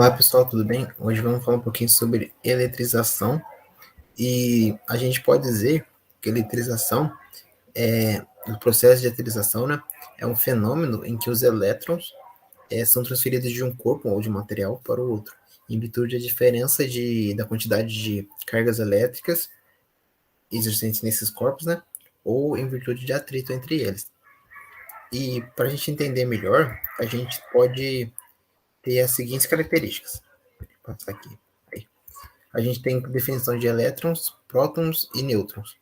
Olá pessoal, tudo bem? Hoje vamos falar um pouquinho sobre eletrização e a gente pode dizer que eletrização o processo de eletrização, né, é um fenômeno em que os elétrons são transferidos de um corpo ou de um material para o outro, em virtude da diferença da quantidade de cargas elétricas existentes nesses corpos, né, ou em virtude de atrito entre eles. E para a gente entender melhor, a gente pode ter as seguintes características. Vou passar aqui. Aí. A gente tem definição de elétrons, prótons e nêutrons.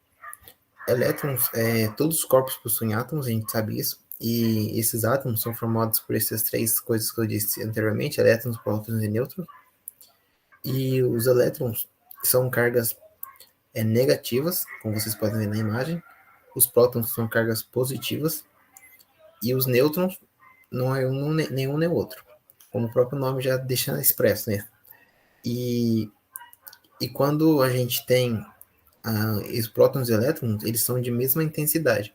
Elétrons, todos os corpos possuem átomos, a gente sabe isso, e esses átomos são formados por essas três coisas que eu disse anteriormente, elétrons, prótons e nêutrons, e os elétrons são cargas negativas, como vocês podem ver na imagem, os prótons são cargas positivas, e os nêutrons não é nenhum nem outro, como o próprio nome já deixa expresso, né? E quando a gente tem os prótons e elétrons, eles são de mesma intensidade,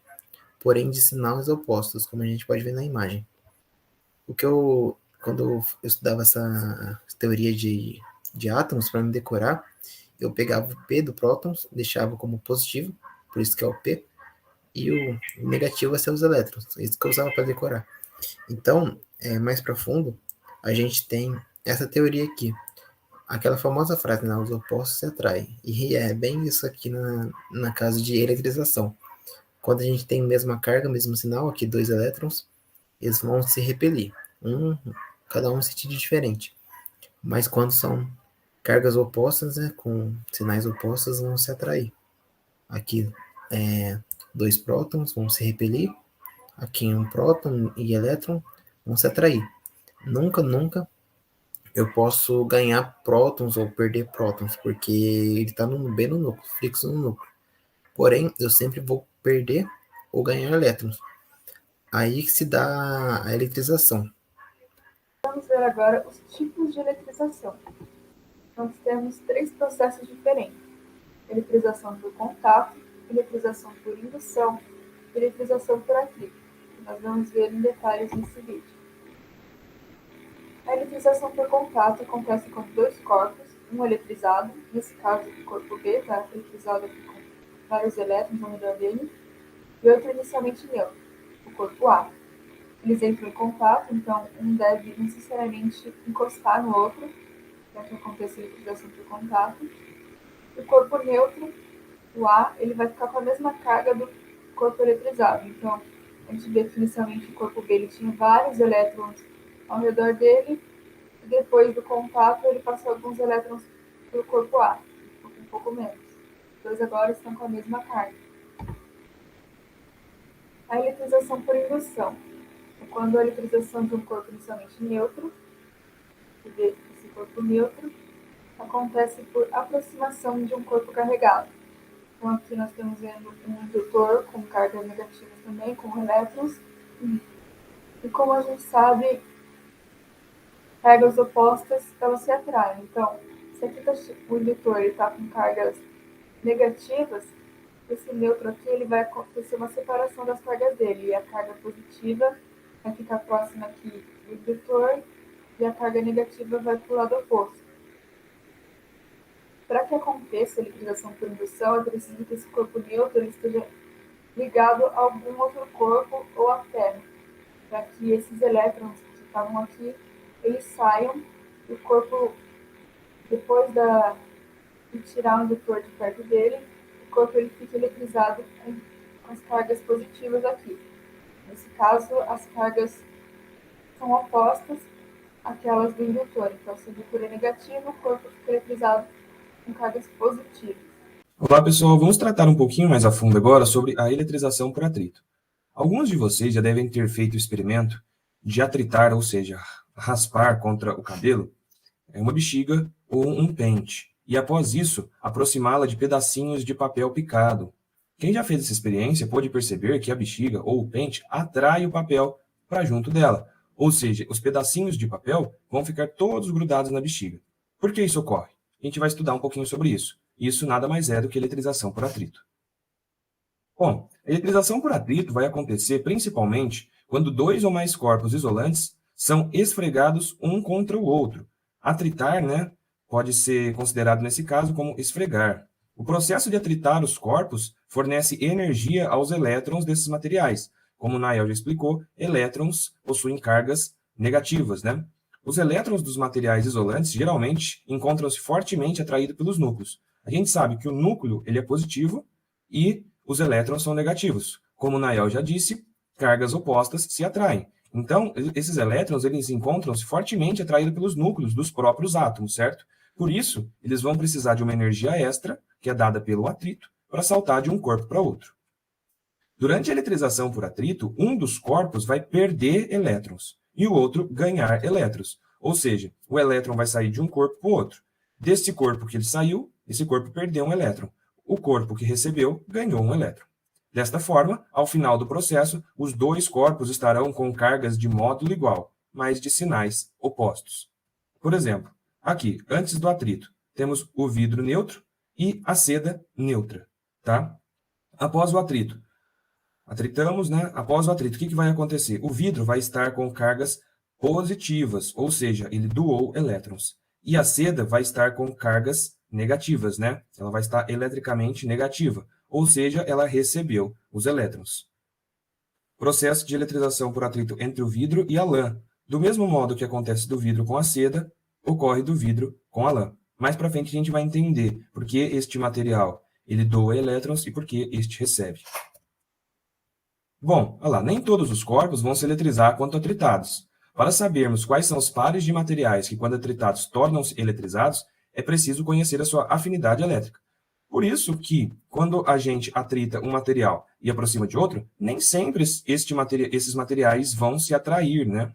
porém de sinais opostos, como a gente pode ver na imagem. Quando eu estudava essa teoria de átomos, para me decorar, eu pegava o P do prótons, deixava como positivo, por isso que é o P, e o negativo é ser os elétrons, isso que eu usava para decorar. Então, mais profundo, a gente tem essa teoria aqui, aquela famosa frase, né, os opostos se atraem, e é bem isso aqui na casa de eletrização. Quando a gente tem a mesma carga, mesmo sinal, aqui dois elétrons, eles vão se repelir, cada um em sentido diferente. Mas quando são cargas opostas, né, com sinais opostos, vão se atrair. Aqui, dois prótons vão se repelir, aqui um próton e elétron vão se atrair. Nunca eu posso ganhar prótons ou perder prótons, porque ele está bem no núcleo, fixo no núcleo. Porém, eu sempre vou perder ou ganhar elétrons. Aí que se dá a eletrização. Vamos ver agora os tipos de eletrização. Nós temos três processos diferentes: eletrização por contato, eletrização por indução e eletrização por atrito, que nós vamos ver em detalhes nesse vídeo. A eletrização por contato acontece com dois corpos, um eletrizado, nesse caso o corpo B está eletrizado aqui com vários elétrons ao redor dele, e outro inicialmente neutro, o corpo A. Eles entram em contato, então um deve necessariamente encostar no outro, para que aconteça a eletrização por contato. O corpo neutro, o A, ele vai ficar com a mesma carga do corpo eletrizado. Então, a gente vê que inicialmente o corpo B ele tinha vários elétrons ao redor dele, e depois do contato ele passou alguns elétrons para o corpo A, um pouco menos. Os dois agora estão com a mesma carga. A eletrização por indução é quando a eletrização de um corpo inicialmente neutro, esse corpo neutro, acontece por aproximação de um corpo carregado. Então aqui nós estamos vendo um indutor com cargas negativas também, com elétrons. E como a gente sabe, cargas opostas elas se atraem. Então, se aqui o indutor está com cargas negativas, esse neutro aqui ele vai acontecer uma separação das cargas dele. E a carga positiva vai ficar próxima aqui do indutor e a carga negativa vai para o lado oposto. Para que aconteça a eletrização por indução, é preciso que esse corpo neutro ele esteja ligado a algum outro corpo ou à Terra, para que esses elétrons que estavam aqui, eles saiam do corpo, depois de tirar o indutor de perto dele, o corpo ele fica eletrizado com as cargas positivas aqui. Nesse caso, as cargas são opostas àquelas do indutor. Então, se o indutor é negativo, o corpo fica eletrizado com cargas positivas. Olá pessoal, vamos tratar um pouquinho mais a fundo agora sobre a eletrização por atrito. Alguns de vocês já devem ter feito o experimento de atritar, ou seja, raspar contra o cabelo, uma bexiga ou um pente, e após isso, aproximá-la de pedacinhos de papel picado. Quem já fez essa experiência pode perceber que a bexiga ou o pente atrai o papel para junto dela, ou seja, os pedacinhos de papel vão ficar todos grudados na bexiga. Por que isso ocorre? A gente vai estudar um pouquinho sobre isso. Isso nada mais é do que eletrização por atrito. Bom, a eletrização por atrito vai acontecer principalmente quando dois ou mais corpos isolantes são esfregados um contra o outro, Atritar, né, pode ser considerado nesse caso como esfregar. O processo de atritar os corpos fornece energia aos elétrons desses materiais. Como o Nael já explicou, elétrons possuem cargas negativas, né? Os elétrons dos materiais isolantes geralmente encontram-se fortemente atraídos pelos núcleos. A gente sabe que o núcleo ele é positivo e os elétrons são negativos. Como o Nael já disse, cargas opostas se atraem. Então, esses elétrons eles encontram-se fortemente atraídos pelos núcleos dos próprios átomos, certo? Por isso, eles vão precisar de uma energia extra, que é dada pelo atrito, para saltar de um corpo para outro. Durante a eletrização por atrito, um dos corpos vai perder elétrons e o outro ganhar elétrons. Ou seja, o elétron vai sair de um corpo para o outro. Desse corpo que ele saiu, esse corpo perdeu um elétron. O corpo que recebeu ganhou um elétron. Desta forma, ao final do processo, os dois corpos estarão com cargas de módulo igual, mas de sinais opostos. Por exemplo, aqui, antes do atrito, temos o vidro neutro e a seda neutra, tá? Após o atrito, atritamos, né? Após o atrito, o que vai acontecer? O vidro vai estar com cargas positivas, ou seja, ele doou elétrons. E a seda vai estar com cargas negativas, né? Ela vai estar eletricamente negativa, ou seja, ela recebeu os elétrons. Processo de eletrização por atrito entre o vidro e a lã. Do mesmo modo que acontece do vidro com a seda, ocorre do vidro com a lã. Mais para frente a gente vai entender por que este material ele doa elétrons e por que este recebe. Bom, olha lá, nem todos os corpos vão se eletrizar quando atritados. Para sabermos quais são os pares de materiais que, quando atritados, tornam-se eletrizados, é preciso conhecer a sua afinidade elétrica. Por isso que, quando a gente atrita um material e aproxima de outro, nem sempre esses materiais vão se atrair, né?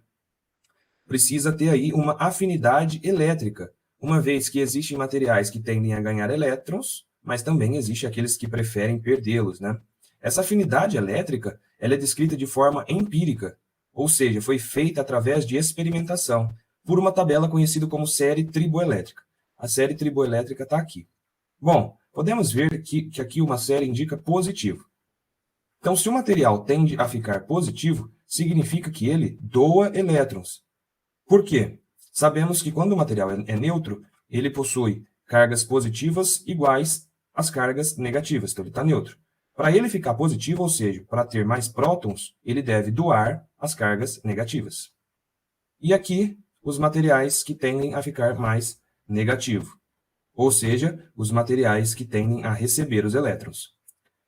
Precisa ter aí uma afinidade elétrica, uma vez que existem materiais que tendem a ganhar elétrons, mas também existem aqueles que preferem perdê-los, né? Essa afinidade elétrica ela é descrita de forma empírica, ou seja, foi feita através de experimentação, por uma tabela conhecida como série triboelétrica. A série triboelétrica está aqui. Bom, podemos ver que aqui uma série indica positivo. Então, se o material tende a ficar positivo, significa que ele doa elétrons. Por quê? Sabemos que quando o material é neutro, ele possui cargas positivas iguais às cargas negativas, então ele está neutro. Para ele ficar positivo, ou seja, para ter mais prótons, ele deve doar as cargas negativas. E aqui, os materiais que tendem a ficar mais negativo, ou seja, os materiais que tendem a receber os elétrons.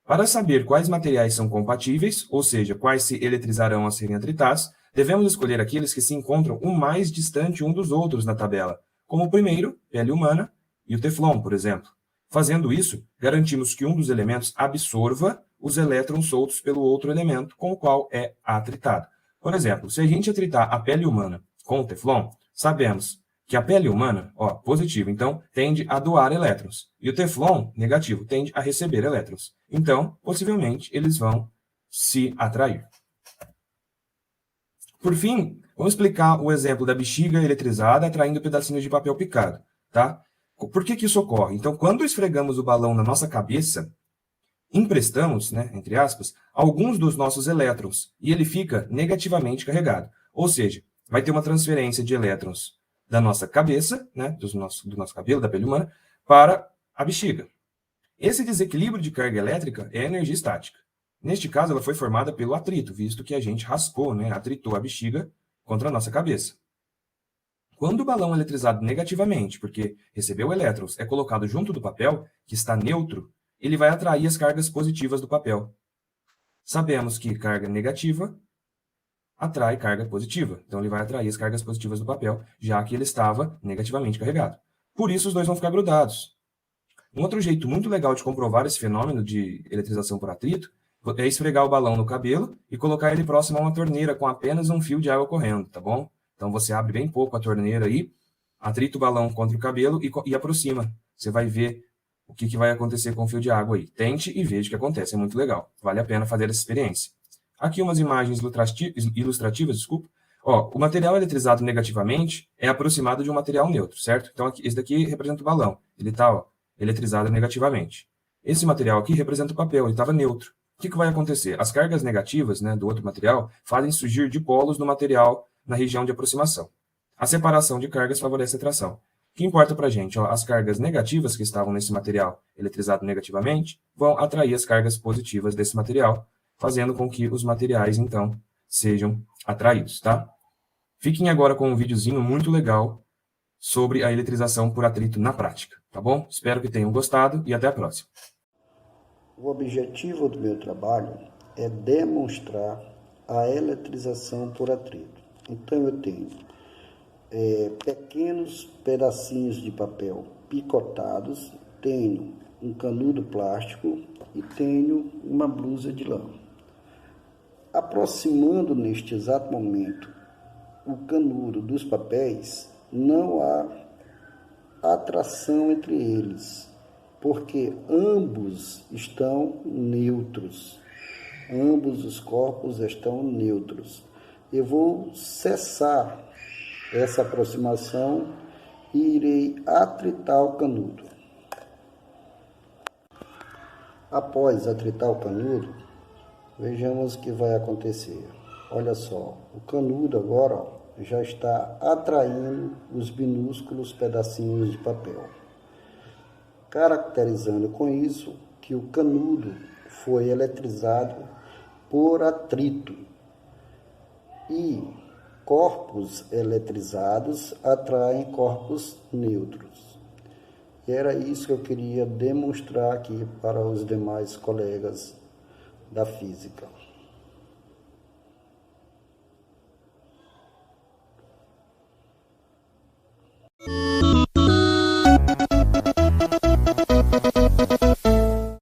Para saber quais materiais são compatíveis, ou seja, quais se eletrizarão a serem atritados, devemos escolher aqueles que se encontram o mais distante um dos outros na tabela, como o primeiro, pele humana, e o teflon, por exemplo. Fazendo isso, garantimos que um dos elementos absorva os elétrons soltos pelo outro elemento com o qual é atritado. Por exemplo, se a gente atritar a pele humana com o teflon, sabemos que a pele humana, positiva, então, tende a doar elétrons. E o teflon, negativo, tende a receber elétrons. Então, possivelmente, eles vão se atrair. Por fim, vamos explicar o exemplo da bexiga eletrizada atraindo pedacinhos de papel picado, tá? Por que isso ocorre? Então, quando esfregamos o balão na nossa cabeça, emprestamos, né, entre aspas, alguns dos nossos elétrons e ele fica negativamente carregado. Ou seja, vai ter uma transferência de elétrons da nossa cabeça, né, do nosso cabelo, da pele humana, para a bexiga. Esse desequilíbrio de carga elétrica é energia estática. Neste caso, ela foi formada pelo atrito, visto que a gente raspou, né, atritou a bexiga contra a nossa cabeça. Quando o balão eletrizado negativamente, porque recebeu elétrons, é colocado junto do papel, que está neutro, ele vai atrair as cargas positivas do papel. Sabemos que carga negativa atrai carga positiva. Então, ele vai atrair as cargas positivas do papel, já que ele estava negativamente carregado. Por isso, os dois vão ficar grudados. Um outro jeito muito legal de comprovar esse fenômeno de eletrização por atrito é esfregar o balão no cabelo e colocar ele próximo a uma torneira com apenas um fio de água correndo, tá bom? Então, você abre bem pouco a torneira aí, atrita o balão contra o cabelo e aproxima. Você vai ver o que vai acontecer com o fio de água aí. Tente e veja o que acontece, é muito legal. Vale a pena fazer essa experiência. Aqui umas imagens ilustrativas, desculpa. O material eletrizado negativamente é aproximado de um material neutro, certo? Então, esse daqui representa o balão. Ele está eletrizado negativamente. Esse material aqui representa o papel, ele estava neutro. O que vai acontecer? As cargas negativas, né, do outro material fazem surgir dipolos no material na região de aproximação. A separação de cargas favorece a tração. O que importa para a gente? As cargas negativas que estavam nesse material eletrizado negativamente vão atrair as cargas positivas desse material, fazendo com que os materiais, então, sejam atraídos, tá? Fiquem agora com um videozinho muito legal sobre a eletrização por atrito na prática, tá bom? Espero que tenham gostado e até a próxima. O objetivo do meu trabalho é demonstrar a eletrização por atrito. Então eu tenho pequenos pedacinhos de papel picotados, tenho um canudo plástico e tenho uma blusa de lã. Aproximando neste exato momento o canudo dos papéis, não há atração entre eles, porque ambos estão neutros. Ambos os corpos estão neutros. Eu vou cessar essa aproximação e irei atritar o canudo. Após atritar o canudo, vejamos o que vai acontecer. Olha só, o canudo agora já está atraindo os minúsculos pedacinhos de papel, caracterizando com isso que o canudo foi eletrizado por atrito. E corpos eletrizados atraem corpos neutros. E era isso que eu queria demonstrar aqui para os demais colegas da física.